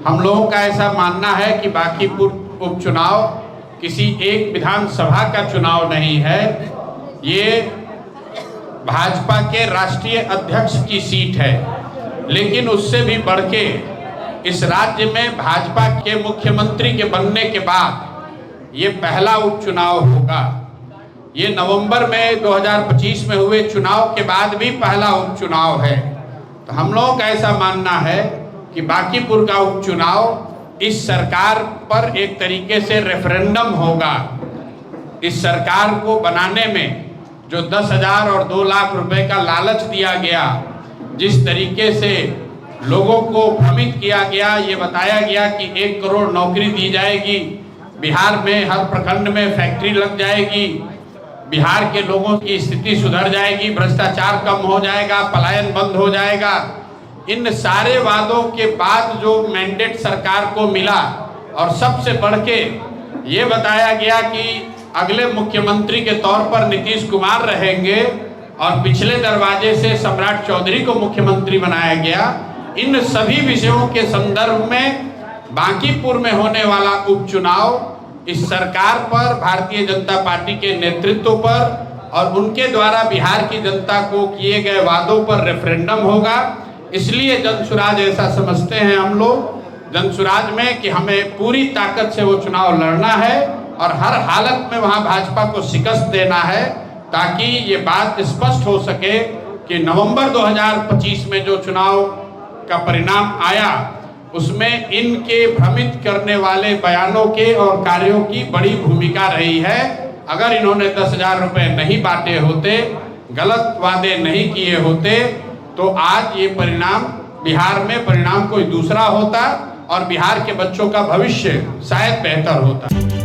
हम लोगों का ऐसा मानना है कि बांकीपुर उपचुनाव किसी एक विधानसभा का चुनाव नहीं है, ये भाजपा के राष्ट्रीय अध्यक्ष की सीट है। लेकिन उससे भी बढ़ के इस राज्य में भाजपा के मुख्यमंत्री के बनने के बाद ये पहला उपचुनाव होगा। ये नवंबर में 2025 में हुए चुनाव के बाद भी पहला उपचुनाव है। तो हम लोगों का ऐसा मानना है कि बांकीपुर का उपचुनाव इस सरकार पर एक तरीके से रेफरेंडम होगा। इस सरकार को बनाने में जो 10,000 और 2 लाख रुपए का लालच दिया गया, जिस तरीके से लोगों को भ्रमित किया गया, ये बताया गया कि 1 करोड़ नौकरी दी जाएगी, बिहार में हर प्रखंड में फैक्ट्री लग जाएगी, बिहार के लोगों की स्थिति सुधर जाएगी, भ्रष्टाचार कम हो जाएगा, पलायन बंद हो जाएगा। इन सारे वादों के बाद जो मैंडेट सरकार को मिला और सबसे बढ़ के ये बताया गया कि अगले मुख्यमंत्री के तौर पर नीतीश कुमार रहेंगे और पिछले दरवाजे से सम्राट चौधरी को मुख्यमंत्री बनाया गया। इन सभी विषयों के संदर्भ में बांकीपुर में होने वाला उपचुनाव इस सरकार पर, भारतीय जनता पार्टी के नेतृत्व पर और उनके द्वारा बिहार की जनता को किए गए वादों पर रेफरेंडम होगा। इसलिए जनसुराज ऐसा समझते हैं हम लोग जनसुराज में कि हमें पूरी ताकत से वो चुनाव लड़ना है और हर हालत में वहां भाजपा को शिकस्त देना है, ताकि ये बात स्पष्ट हो सके कि नवंबर 2025 में जो चुनाव का परिणाम आया उसमें इनके भ्रमित करने वाले बयानों के और कार्यों की बड़ी भूमिका रही है। अगर इन्होंने 10,000 रुपए नहीं बांटे होते, गलत वादे नहीं किए होते, तो आज ये परिणाम, बिहार में परिणाम कोई दूसरा होता और बिहार के बच्चों का भविष्य शायद बेहतर होता।